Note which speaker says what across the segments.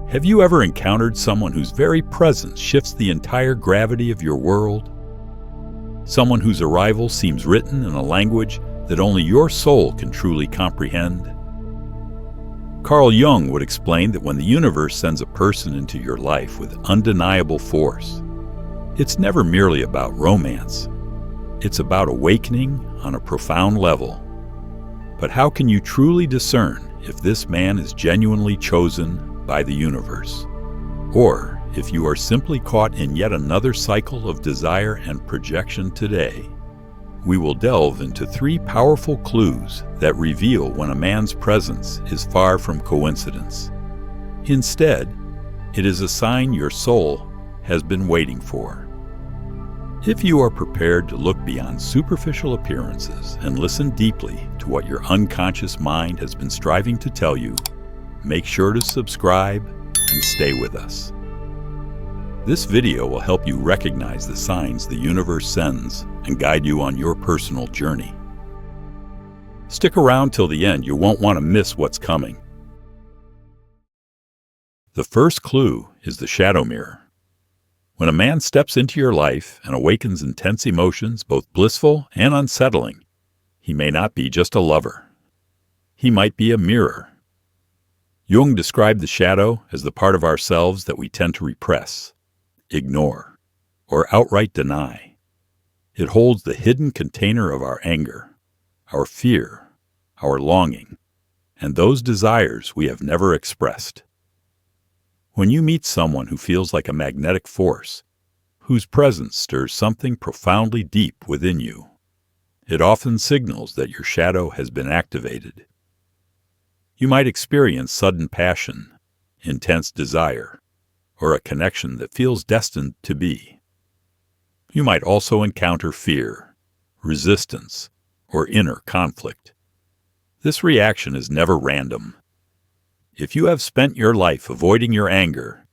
Speaker 1: Have you ever encountered someone whose very presence shifts the entire gravity of your world? Someone whose arrival seems written in a language that only your soul can truly comprehend? Carl Jung would explain that when the universe sends a person into your life with undeniable force, it's never merely about romance. It's about awakening on a profound level. But how can you truly discern if this man is genuinely chosen by the universe, or if you are simply caught in yet another cycle of desire and projection today? We will delve into 3 powerful clues that reveal when a man's presence is far from coincidence. Instead, it is a sign your soul has been waiting for. If you are prepared to look beyond superficial appearances and listen deeply to what your unconscious mind has been striving to tell you, make sure to subscribe and stay with us. This video will help you recognize the signs the universe sends and guide you on your personal journey. Stick around till the end, you won't want to miss what's coming. The first clue is the shadow mirror. When a man steps into your life and awakens intense emotions, both blissful and unsettling, he may not be just a lover. He might be a mirror. Jung described the shadow as the part of ourselves that we tend to repress, ignore, or outright deny. It holds the hidden container of our anger, our fear, our longing, and those desires we have never expressed. When you meet someone who feels like a magnetic force, whose presence stirs something profoundly deep within you, it often signals that your shadow has been activated. You might experience sudden passion, intense desire, or a connection that feels destined to be. You might also encounter fear, resistance, or inner conflict. This reaction is never random. If you have spent your life avoiding your anger,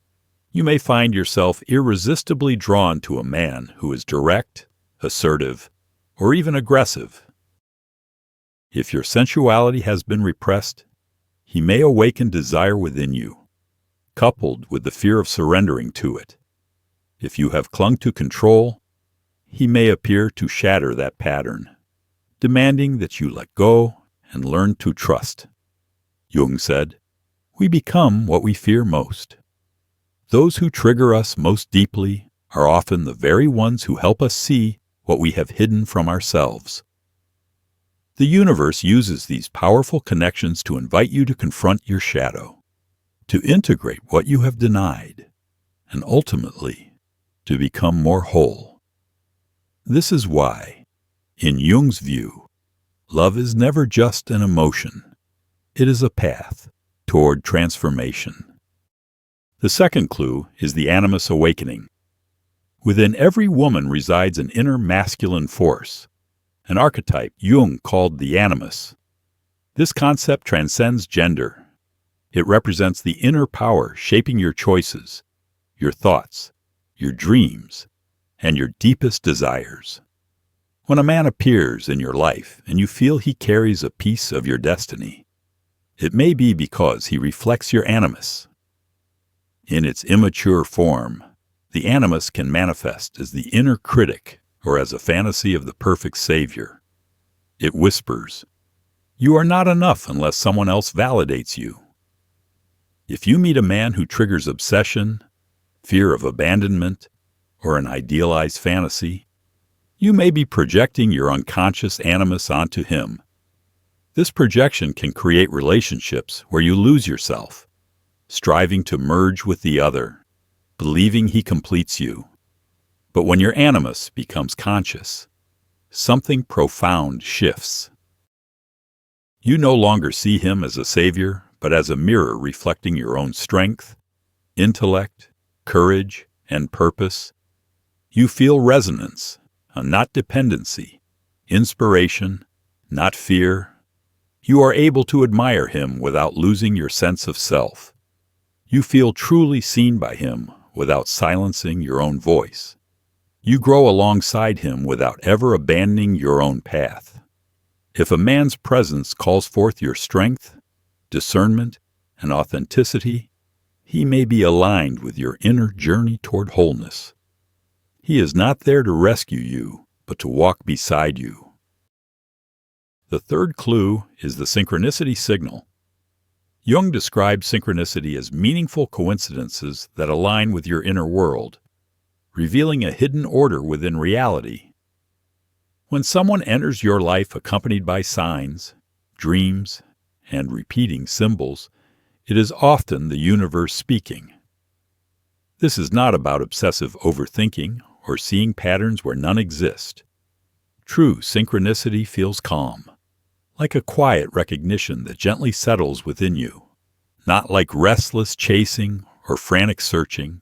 Speaker 1: you may find yourself irresistibly drawn to a man who is direct, assertive, or even aggressive. If your sensuality has been repressed, he may awaken desire within you, coupled with the fear of surrendering to it. If you have clung to control, he may appear to shatter that pattern, demanding that you let go and learn to trust. Jung said, "We become what we fear most." Those who trigger us most deeply are often the very ones who help us see what we have hidden from ourselves. The universe uses these powerful connections to invite you to confront your shadow, to integrate what you have denied, and ultimately, to become more whole. This is why, in Jung's view, love is never just an emotion. It is a path toward transformation. The second clue is the Animus Awakening. Within every woman resides an inner masculine force, an archetype Jung called the animus. This concept transcends gender. It represents the inner power shaping your choices, your thoughts, your dreams, and your deepest desires. When a man appears in your life and you feel he carries a piece of your destiny, it may be because he reflects your animus. In its immature form, the animus can manifest as the inner critic or as a fantasy of the perfect savior. It whispers, "You are not enough unless someone else validates you." If you meet a man who triggers obsession, fear of abandonment, or an idealized fantasy, you may be projecting your unconscious animus onto him. This projection can create relationships where you lose yourself, striving to merge with the other, believing he completes you. But when your animus becomes conscious, something profound shifts. You no longer see him as a savior, but as a mirror reflecting your own strength, intellect, courage, and purpose. You feel resonance, not dependency, inspiration, not fear. You are able to admire him without losing your sense of self. You feel truly seen by him without silencing your own voice. You grow alongside him without ever abandoning your own path. If a man's presence calls forth your strength, discernment, and authenticity, He may be aligned with your inner journey toward wholeness. He is not there to rescue you, but to walk beside you. The third clue is the synchronicity signal. Jung described synchronicity as meaningful coincidences that align with your inner world, revealing a hidden order within reality. When someone enters your life accompanied by signs, dreams, and repeating symbols, it is often the universe speaking. This is not about obsessive overthinking or seeing patterns where none exist. True synchronicity feels calm, like a quiet recognition that gently settles within you, not like restless chasing or frantic searching.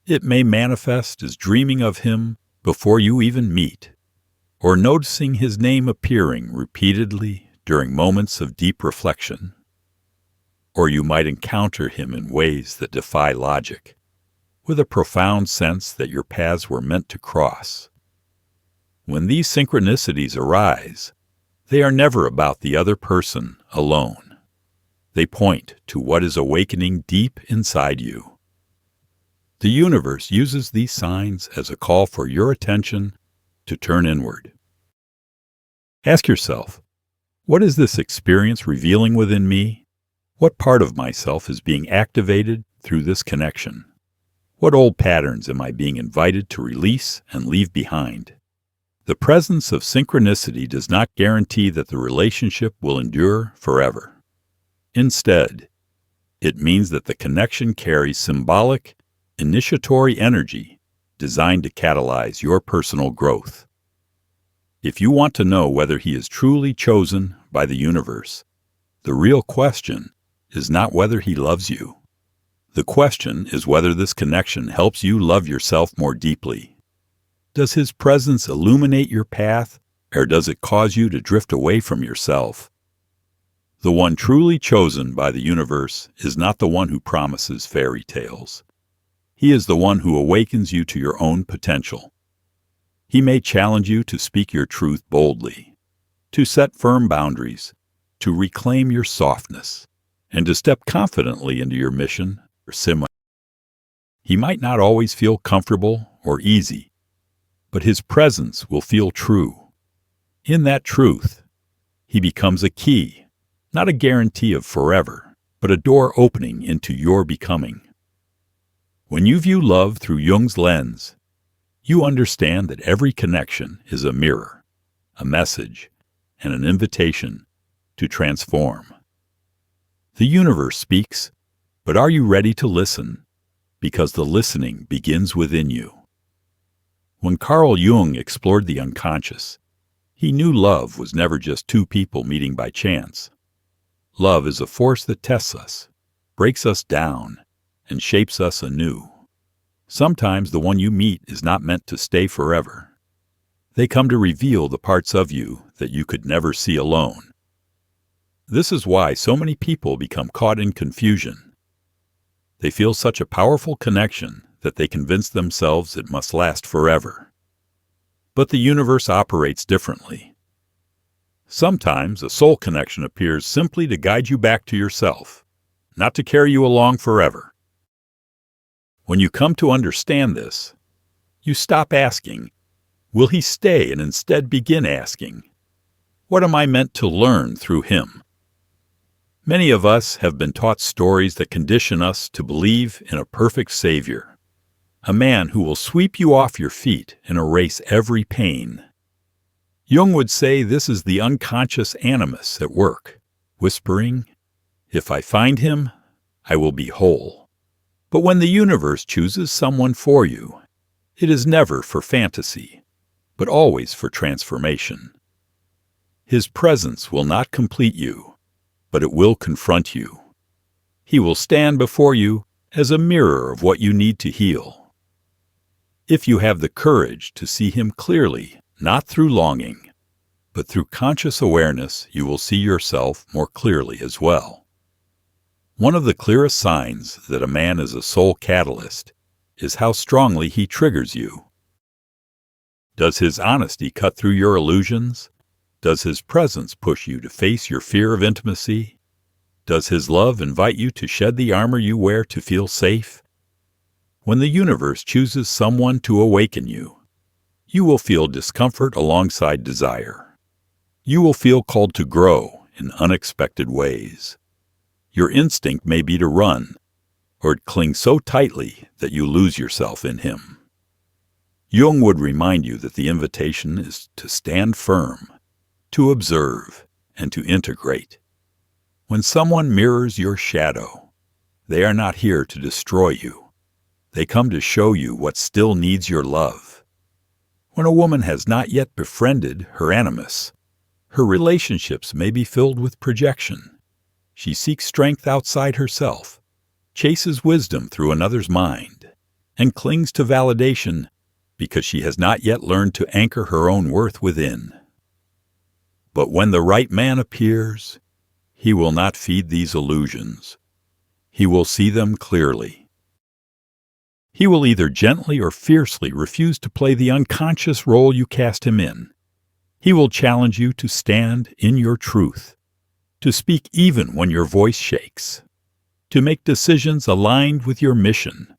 Speaker 1: It may manifest as dreaming of him before you even meet, or noticing his name appearing repeatedly during moments of deep reflection. Or you might encounter him in ways that defy logic, with a profound sense that your paths were meant to cross. When these synchronicities arise, they are never about the other person alone. They point to what is awakening deep inside you. The universe uses these signs as a call for your attention to turn inward. Ask yourself, what is this experience revealing within me? What part of myself is being activated through this connection? What old patterns am I being invited to release and leave behind? The presence of synchronicity does not guarantee that the relationship will endure forever. Instead, it means that the connection carries symbolic, initiatory energy designed to catalyze your personal growth. If you want to know whether he is truly chosen by the universe, the real question is not whether he loves you. The question is whether this connection helps you love yourself more deeply. Does his presence illuminate your path, or does it cause you to drift away from yourself? The one truly chosen by the universe is not the one who promises fairy tales. He is the one who awakens you to your own potential. He may challenge you to speak your truth boldly, to set firm boundaries, to reclaim your softness, and to step confidently into your mission or similar. He might not always feel comfortable or easy, but his presence will feel true. In that truth, he becomes a key, not a guarantee of forever, but a door opening into your becoming. When you view love through Jung's lens, you understand that every connection is a mirror, a message, and an invitation to transform. The universe speaks, but are you ready to listen? Because the listening begins within you. When Carl Jung explored the unconscious, he knew love was never just two people meeting by chance. Love is a force that tests us, breaks us down, and shapes us anew. Sometimes the one you meet is not meant to stay forever. They come to reveal the parts of you that you could never see alone. This is why so many people become caught in confusion. They feel such a powerful connection that they convince themselves it must last forever. But the universe operates differently. Sometimes a soul connection appears simply to guide you back to yourself, not to carry you along forever. When you come to understand this, you stop asking, "Will he stay?" and instead begin asking, "What am I meant to learn through him?" Many of us have been taught stories that condition us to believe in a perfect Savior, a man who will sweep you off your feet and erase every pain. Jung would say this is the unconscious animus at work, whispering, "If I find him, I will be whole." But when the universe chooses someone for you, it is never for fantasy, but always for transformation. His presence will not complete you, but it will confront you. He will stand before you as a mirror of what you need to heal. If you have the courage to see him clearly, not through longing, but through conscious awareness, you will see yourself more clearly as well. One of the clearest signs that a man is a soul catalyst is how strongly he triggers you. Does his honesty cut through your illusions? Does his presence push you to face your fear of intimacy? Does his love invite you to shed the armor you wear to feel safe? When the universe chooses someone to awaken you, you will feel discomfort alongside desire. You will feel called to grow in unexpected ways. Your instinct may be to run, or cling so tightly that you lose yourself in him. Jung would remind you that the invitation is to stand firm, to observe, and to integrate. When someone mirrors your shadow, they are not here to destroy you. They come to show you what still needs your love. When a woman has not yet befriended her animus, her relationships may be filled with projection. She seeks strength outside herself, chases wisdom through another's mind, and clings to validation because she has not yet learned to anchor her own worth within. But when the right man appears, he will not feed these illusions. He will see them clearly. He will either gently or fiercely refuse to play the unconscious role you cast him in. He will challenge you to stand in your truth, to speak even when your voice shakes, to make decisions aligned with your mission,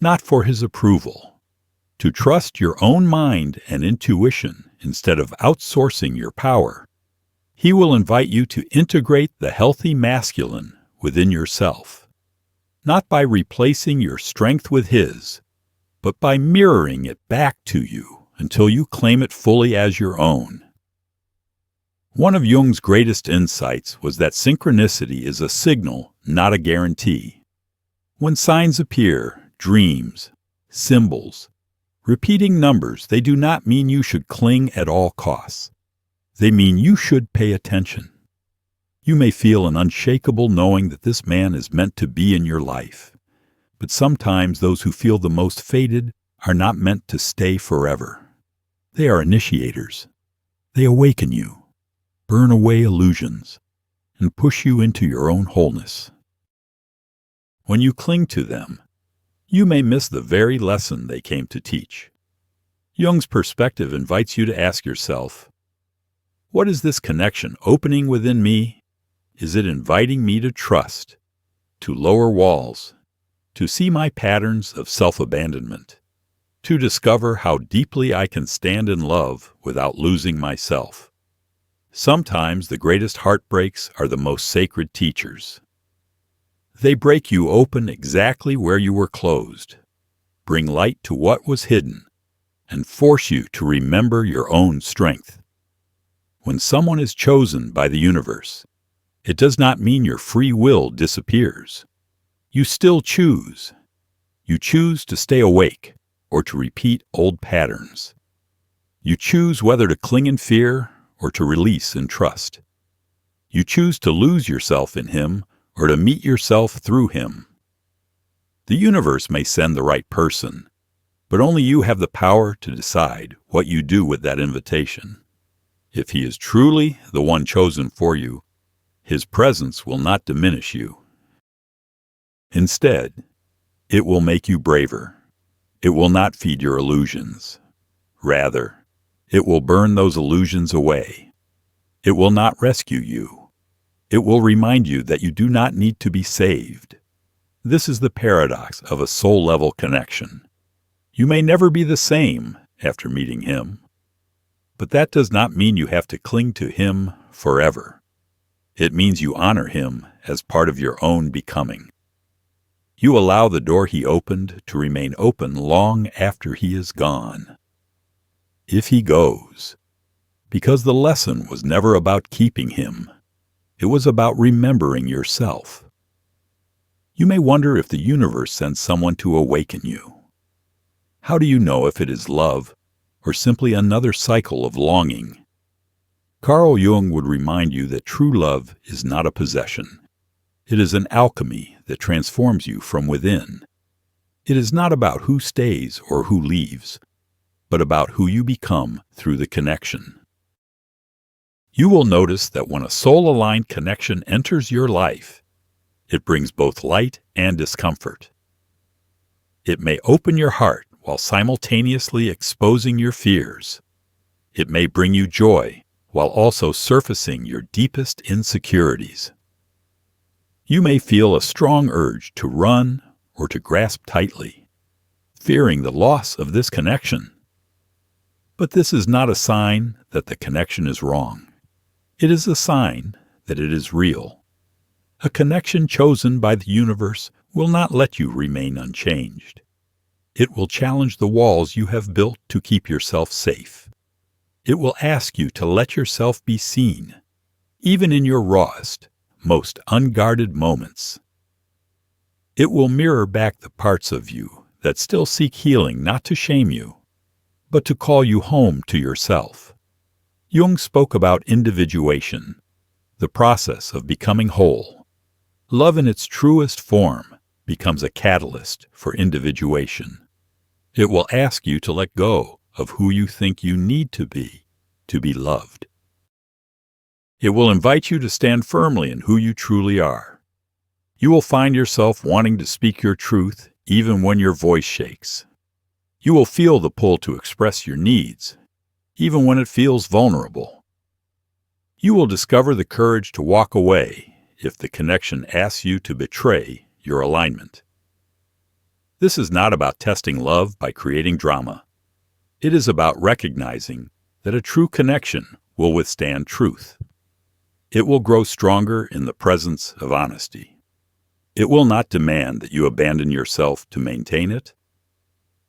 Speaker 1: not for his approval, to trust your own mind and intuition instead of outsourcing your power. He will invite you to integrate the healthy masculine within yourself, not by replacing your strength with his, but by mirroring it back to you until you claim it fully as your own. One of Jung's greatest insights was that synchronicity is a signal, not a guarantee. When signs appear, dreams, symbols, repeating numbers, they do not mean you should cling at all costs. They mean you should pay attention. You may feel an unshakable knowing that this man is meant to be in your life. But sometimes those who feel the most fated are not meant to stay forever. They are initiators. They awaken you, burn away illusions, and push you into your own wholeness. When you cling to them, you may miss the very lesson they came to teach. Jung's perspective invites you to ask yourself, what is this connection opening within me? Is it inviting me to trust, to lower walls, to see my patterns of self-abandonment, to discover how deeply I can stand in love without losing myself? Sometimes the greatest heartbreaks are the most sacred teachers. They break you open exactly where you were closed, bring light to what was hidden, and force you to remember your own strength. When someone is chosen by the universe, it does not mean your free will disappears. You still choose. You choose to stay awake or to repeat old patterns. You choose whether to cling in fear or to release in trust. You choose to lose yourself in him or to meet yourself through him. The universe may send the right person, but only you have the power to decide what you do with that invitation. If he is truly the one chosen for you, his presence will not diminish you. Instead, it will make you braver. It will not feed your illusions. Rather, it will burn those illusions away. It will not rescue you. It will remind you that you do not need to be saved. This is the paradox of a soul-level connection. You may never be the same after meeting him, but that does not mean you have to cling to him forever. It means you honor him as part of your own becoming. You allow the door he opened to remain open long after he is gone. If he goes, because the lesson was never about keeping him, it was about remembering yourself. You may wonder if the universe sends someone to awaken you. How do you know if it is love or simply another cycle of longing? Carl Jung would remind you that true love is not a possession. It is an alchemy that transforms you from within. It is not about who stays or who leaves, but about who you become through the connection. You will notice that when a soul-aligned connection enters your life, it brings both light and discomfort. It may open your heart while simultaneously exposing your fears. It may bring you joy while also surfacing your deepest insecurities. You may feel a strong urge to run or to grasp tightly, fearing the loss of this connection. But this is not a sign that the connection is wrong. It is a sign that it is real. A connection chosen by the universe will not let you remain unchanged. It will challenge the walls you have built to keep yourself safe. It will ask you to let yourself be seen, even in your rawest, most unguarded moments. It will mirror back the parts of you that still seek healing, not to shame you, but to call you home to yourself. Jung spoke about individuation, the process of becoming whole. Love in its truest form becomes a catalyst for individuation. It will ask you to let go of who you think you need to be loved. It will invite you to stand firmly in who you truly are. You will find yourself wanting to speak your truth even when your voice shakes. You will feel the pull to express your needs, even when it feels vulnerable. You will discover the courage to walk away if the connection asks you to betray your alignment. This is not about testing love by creating drama. It is about recognizing that a true connection will withstand truth. It will grow stronger in the presence of honesty. It will not demand that you abandon yourself to maintain it.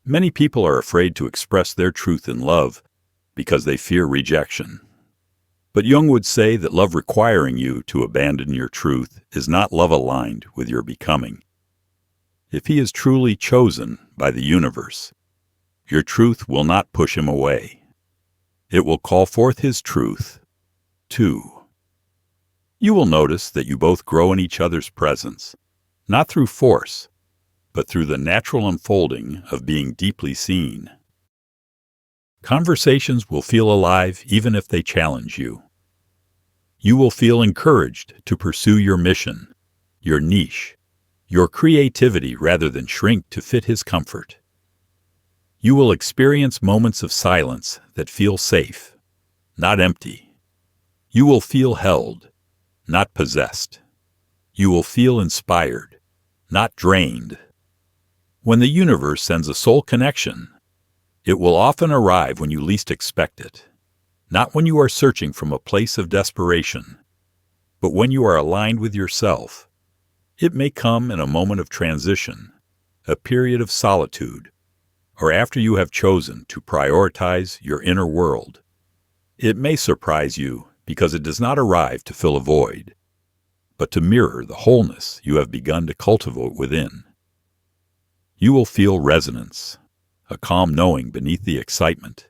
Speaker 1: Many people are afraid to express their truth in love because they fear rejection. But Jung would say that love requiring you to abandon your truth is not love aligned with your becoming. If he is truly chosen by the universe, your truth will not push him away. It will call forth his truth, too. You will notice that you both grow in each other's presence, not through force, but through the natural unfolding of being deeply seen. Conversations will feel alive even if they challenge you. You will feel encouraged to pursue your mission, your niche, your creativity rather than shrink to fit his comfort. You will experience moments of silence that feel safe, not empty. You will feel held, not possessed. You will feel inspired, not drained. When the universe sends a soul connection, it will often arrive when you least expect it, not when you are searching from a place of desperation, but when you are aligned with yourself. It may come in a moment of transition, a period of solitude, or after you have chosen to prioritize your inner world. It may surprise you because it does not arrive to fill a void, but to mirror the wholeness you have begun to cultivate within. You will feel resonance, a calm knowing beneath the excitement.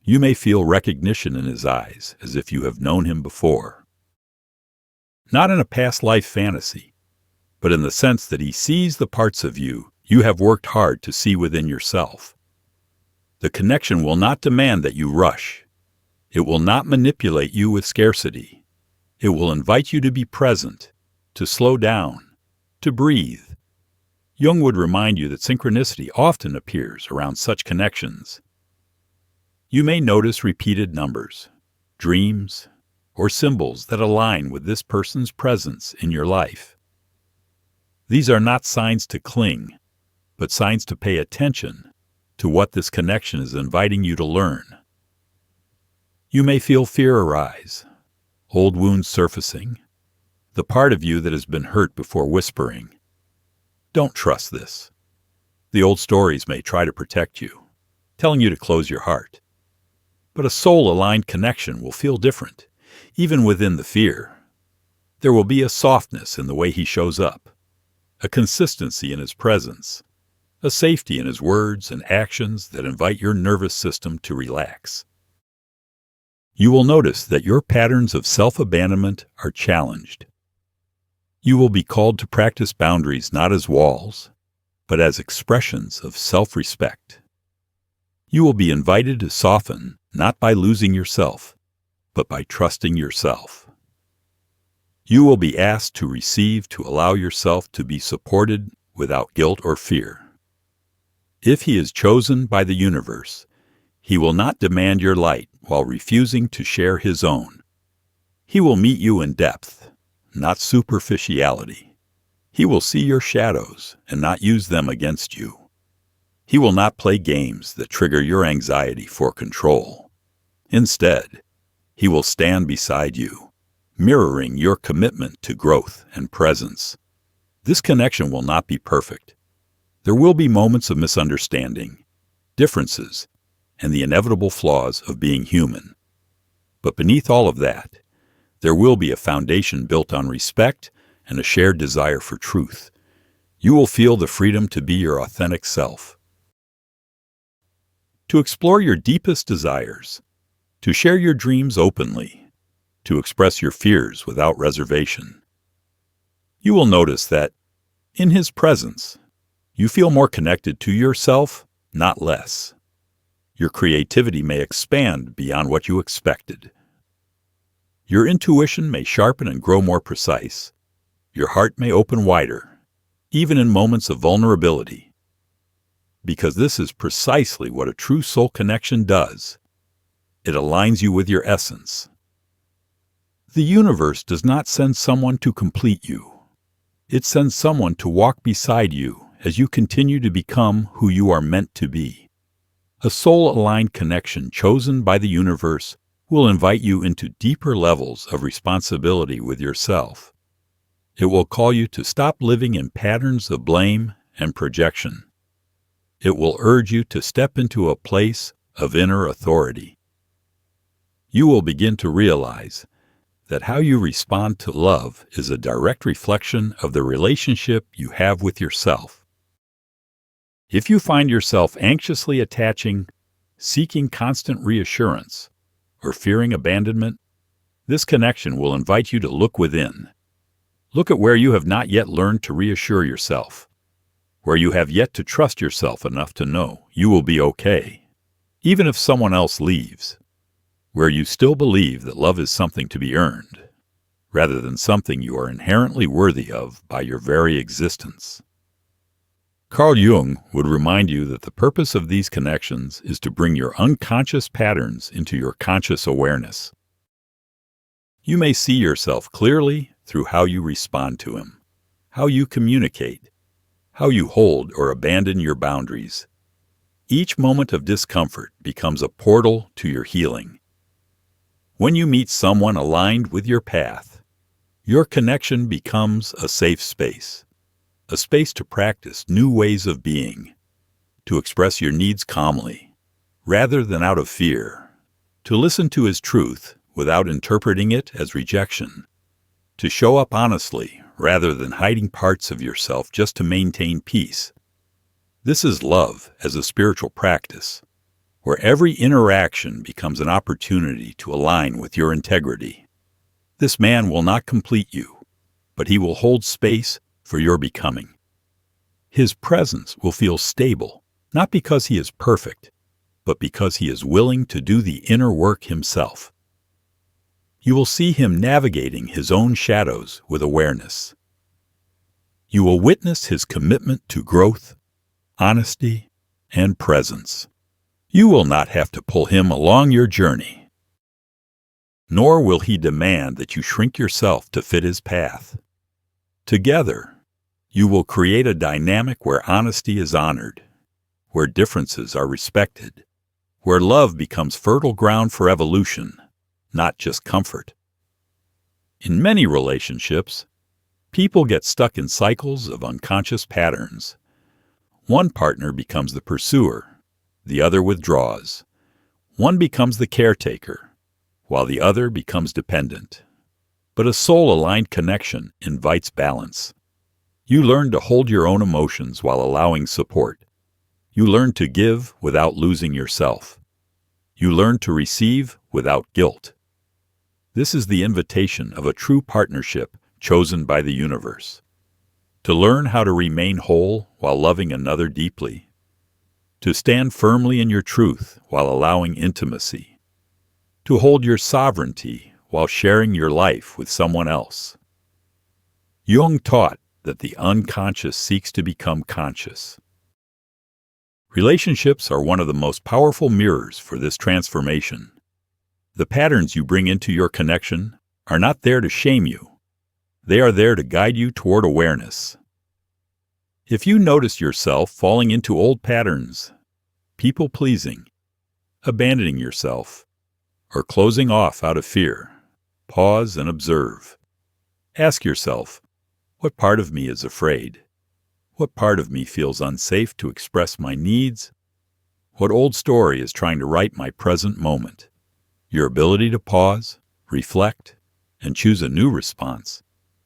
Speaker 1: You may feel recognition in his eyes as if you have known him before. Not in a past life fantasy, but in the sense that he sees the parts of you you have worked hard to see within yourself. The connection will not demand that you rush. It will not manipulate you with scarcity. It will invite you to be present, to slow down, to breathe. Jung would remind you that synchronicity often appears around such connections. You may notice repeated numbers, dreams, or symbols that align with this person's presence in your life. These are not signs to cling, but signs to pay attention to what this connection is inviting you to learn. You may feel fear arise, old wounds surfacing, the part of you that has been hurt before whispering. Don't trust this. The old stories may try to protect you, telling you to close your heart. But a soul-aligned connection will feel different, even within the fear. There will be a softness in the way he shows up, a consistency in his presence, a safety in his words and actions that invite your nervous system to relax. You will notice that your patterns of self-abandonment are challenged. You will be called to practice boundaries not as walls, but as expressions of self-respect. You will be invited to soften not by losing yourself, but by trusting yourself. You will be asked to receive, to allow yourself to be supported without guilt or fear. If he is chosen by the universe, he will not demand your light while refusing to share his own. He will meet you in depth, not superficiality. He will see your shadows and not use them against you. He will not play games that trigger your anxiety for control. Instead, he will stand beside you, mirroring your commitment to growth and presence. This connection will not be perfect. There will be moments of misunderstanding, differences, and the inevitable flaws of being human. But beneath all of that, there will be a foundation built on respect and a shared desire for truth. You will feel the freedom to be your authentic self, to explore your deepest desires, to share your dreams openly, to express your fears without reservation. You will notice that, in his presence, you feel more connected to yourself, not less. Your creativity may expand beyond what you expected. Your intuition may sharpen and grow more precise. Your heart may open wider, even in moments of vulnerability. Because this is precisely what a true soul connection does. It aligns you with your essence. The universe does not send someone to complete you. It sends someone to walk beside you as you continue to become who you are meant to be. A soul-aligned connection chosen by the universe will invite you into deeper levels of responsibility with yourself. It will call you to stop living in patterns of blame and projection. It will urge you to step into a place of inner authority. You will begin to realize that how you respond to love is a direct reflection of the relationship you have with yourself. If you find yourself anxiously attaching, seeking constant reassurance, or fearing abandonment, this connection will invite you to look within. Look at where you have not yet learned to reassure yourself, where you have yet to trust yourself enough to know you will be okay, even if someone else leaves, where you still believe that love is something to be earned, rather than something you are inherently worthy of by your very existence. Carl Jung would remind you that the purpose of these connections is to bring your unconscious patterns into your conscious awareness. You may see yourself clearly through how you respond to him, how you communicate, how you hold or abandon your boundaries. Each moment of discomfort becomes a portal to your healing. When you meet someone aligned with your path, your connection becomes a safe space, a space to practice new ways of being, to express your needs calmly, rather than out of fear, to listen to his truth without interpreting it as rejection, to show up honestly rather than hiding parts of yourself just to maintain peace. This is love as a spiritual practice, where every interaction becomes an opportunity to align with your integrity. This man will not complete you, but he will hold space for your becoming. His presence will feel stable, not because he is perfect, but because he is willing to do the inner work himself. You will see him navigating his own shadows with awareness. You will witness his commitment to growth, honesty, and presence. You will not have to pull him along your journey, nor will he demand that you shrink yourself to fit his path. Together, you will create a dynamic where honesty is honored, where differences are respected, where love becomes fertile ground for evolution, not just comfort. In many relationships, people get stuck in cycles of unconscious patterns. One partner becomes the pursuer, the other withdraws. One becomes the caretaker, while the other becomes dependent. But a soul-aligned connection invites balance. You learn to hold your own emotions while allowing support. You learn to give without losing yourself. You learn to receive without guilt. This is the invitation of a true partnership chosen by the universe. To learn how to remain whole while loving another deeply. To stand firmly in your truth while allowing intimacy. To hold your sovereignty while sharing your life with someone else. Jung taught that the unconscious seeks to become conscious. Relationships are one of the most powerful mirrors for this transformation. The patterns you bring into your connection are not there to shame you. They are there to guide you toward awareness. If you notice yourself falling into old patterns, people-pleasing, abandoning yourself, or closing off out of fear, pause and observe. Ask yourself, what part of me is afraid? What part of me feels unsafe to express my needs? What old story is trying to write my present moment? Your ability to pause, reflect, and choose a new response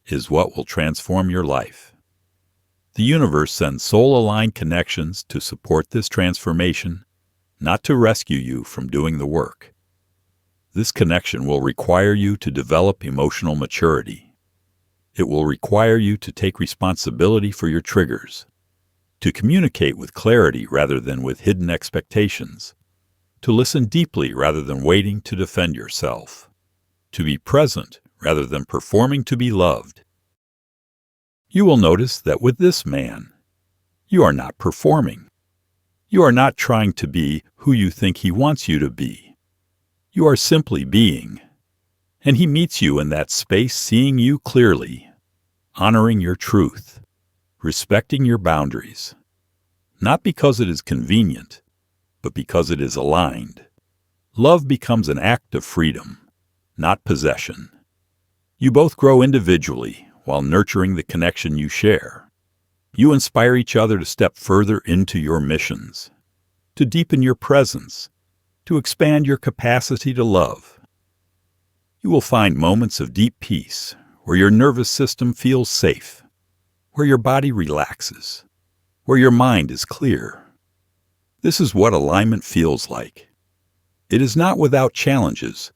Speaker 1: is what will transform your life. The universe sends soul-aligned connections to support this transformation, not to rescue you from doing the work. This connection will require you to develop emotional maturity. It will require you to take responsibility for your triggers, to communicate with clarity rather than with hidden expectations, to listen deeply rather than waiting to defend yourself, to be present rather than performing to be loved. You will notice that with this man, you are not performing. You are not trying to be who you think he wants you to be. You are simply being, and he meets you in that space, seeing you clearly, honoring your truth, respecting your boundaries, not because it is convenient, but because it is aligned. Love becomes an act of freedom, not possession. You both grow individually while nurturing the connection you share. You inspire each other to step further into your missions, to deepen your presence, to expand your capacity to love. You will find moments of deep peace where your nervous system feels safe, where your body relaxes, where your mind is clear. This is what alignment feels like. It is not without challenges,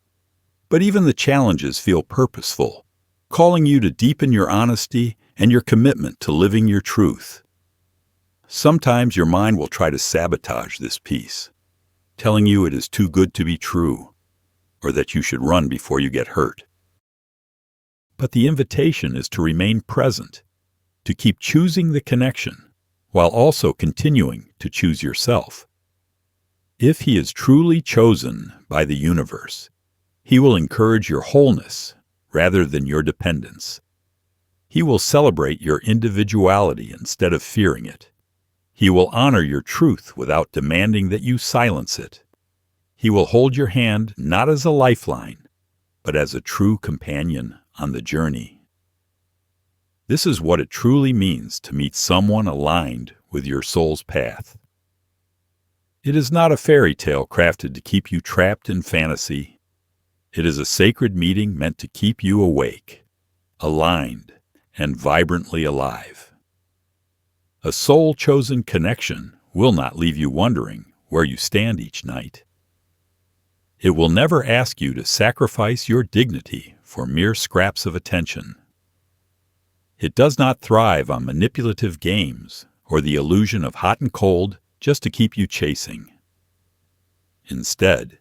Speaker 1: but even the challenges feel purposeful, calling you to deepen your honesty and your commitment to living your truth. Sometimes your mind will try to sabotage this peace, telling you it is too good to be true, or that you should run before you get hurt. But the invitation is to remain present, to keep choosing the connection, while also continuing to choose yourself. If he is truly chosen by the universe, he will encourage your wholeness rather than your dependence. He will celebrate your individuality instead of fearing it. He will honor your truth without demanding that you silence it. He will hold your hand not as a lifeline, but as a true companion on the journey. This is what it truly means to meet someone aligned with your soul's path. It is not a fairy tale crafted to keep you trapped in fantasy. It is a sacred meeting meant to keep you awake, aligned, and vibrantly alive. A soul-chosen connection will not leave you wondering where you stand each night. It will never ask you to sacrifice your dignity for mere scraps of attention. It does not thrive on manipulative games or the illusion of hot and cold just to keep you chasing. Instead,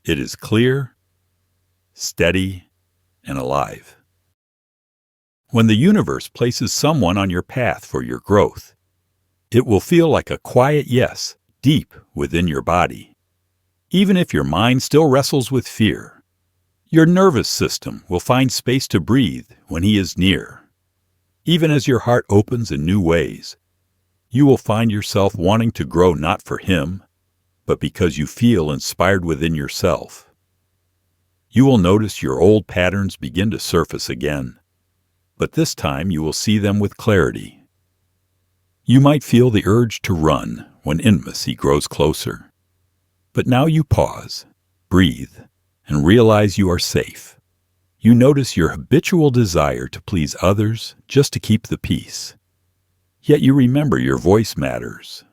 Speaker 1: it is clear, steady, and alive. When the universe places someone on your path for your growth, it will feel like a quiet yes deep within your body. Even if your mind still wrestles with fear, your nervous system will find space to breathe when he is near. Even as your heart opens in new ways, you will find yourself wanting to grow not for him, but because you feel inspired within yourself. You will notice your old patterns begin to surface again, but this time you will see them with clarity. You might feel the urge to run when intimacy grows closer, but now you pause, breathe, and realize you are safe. You notice your habitual desire to please others just to keep the peace. Yet you remember your voice matters.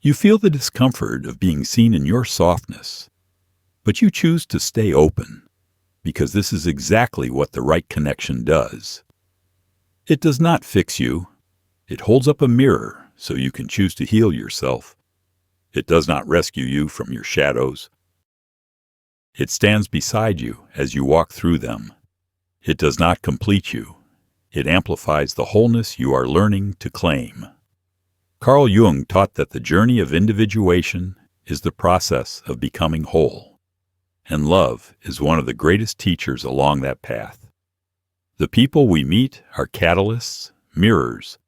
Speaker 1: You feel the discomfort of being seen in your softness, but you choose to stay open, because this is exactly what the right connection does. It does not fix you. It holds up a mirror so you can choose to heal yourself. It does not rescue you from your shadows. It stands beside you as you walk through them. It does not complete you. It amplifies the wholeness you are learning to claim. Carl Jung taught that the journey of individuation is the process of becoming whole, and love is one of the greatest teachers along that path. The people we meet are catalysts, mirrors,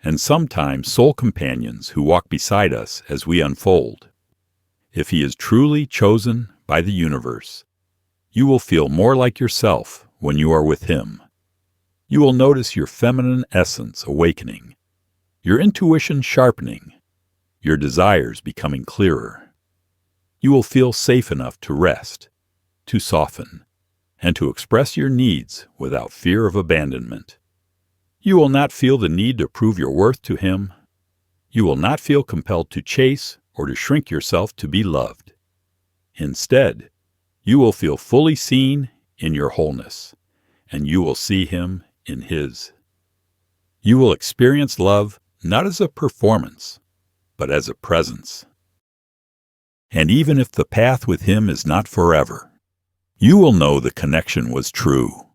Speaker 1: and sometimes soul companions who walk beside us as we unfold. If he is truly chosen by the universe, you will feel more like yourself when you are with him. You will notice your feminine essence awakening, your intuition sharpening, your desires becoming clearer. You will feel safe enough to rest, to soften, and to express your needs without fear of abandonment. You will not feel the need to prove your worth to him. You will not feel compelled to chase or to shrink yourself to be loved. Instead, you will feel fully seen in your wholeness, and you will see him in his. You will experience love not as a performance, but as a presence. And even if the path with him is not forever, you will know the connection was true,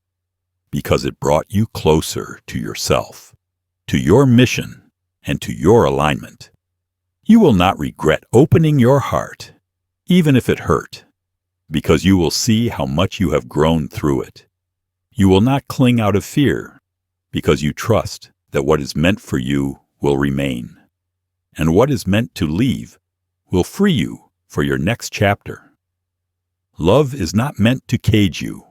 Speaker 1: because it brought you closer to yourself, to your mission, and to your alignment. You will not regret opening your heart, even if it hurt, because you will see how much you have grown through it. You will not cling out of fear, because you trust that what is meant for you will remain, and what is meant to leave will free you for your next chapter. Love is not meant to cage you.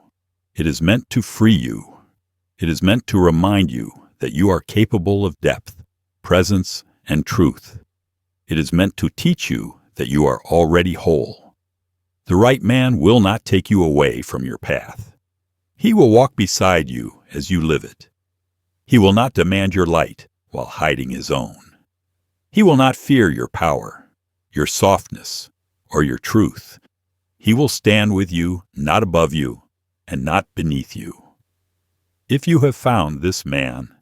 Speaker 1: It is meant to free you. It is meant to remind you that you are capable of depth, presence, and truth. It is meant to teach you that you are already whole. The right man will not take you away from your path. He will walk beside you as you live it. He will not demand your light while hiding his own. He will not fear your power, your softness, or your truth. He will stand with you, not above you, and not beneath you. If you have found this man,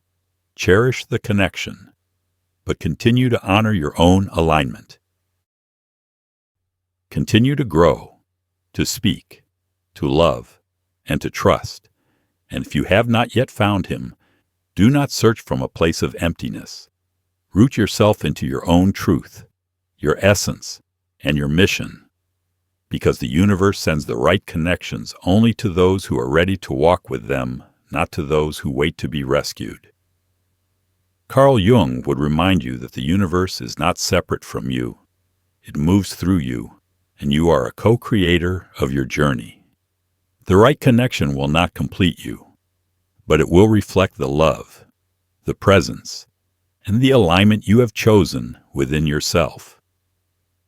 Speaker 1: cherish the connection, but continue to honor your own alignment. Continue to grow, to speak, to love, and to trust. And if you have not yet found him, do not search from a place of emptiness. Root yourself into your own truth, your essence, and your mission, because the universe sends the right connections only to those who are ready to walk with them, not to those who wait to be rescued. Carl Jung would remind you that the universe is not separate from you. It moves through you, and you are a co-creator of your journey. The right connection will not complete you, but it will reflect the love, the presence, and the alignment you have chosen within yourself.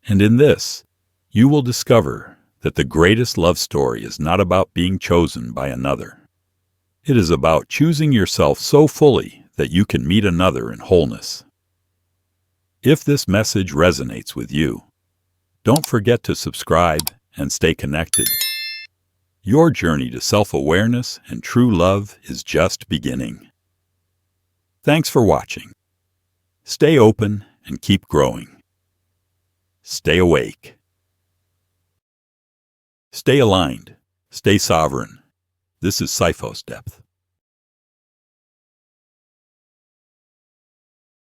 Speaker 1: And in this, you will discover that the greatest love story is not about being chosen by another. It is about choosing yourself so fully that you can meet another in wholeness. If this message resonates with you, don't forget to subscribe and stay connected. Your journey to self-awareness and true love is just beginning. Thanks for watching. Stay open and keep growing. Stay awake. Stay aligned. Stay sovereign. This is Sifos Depth.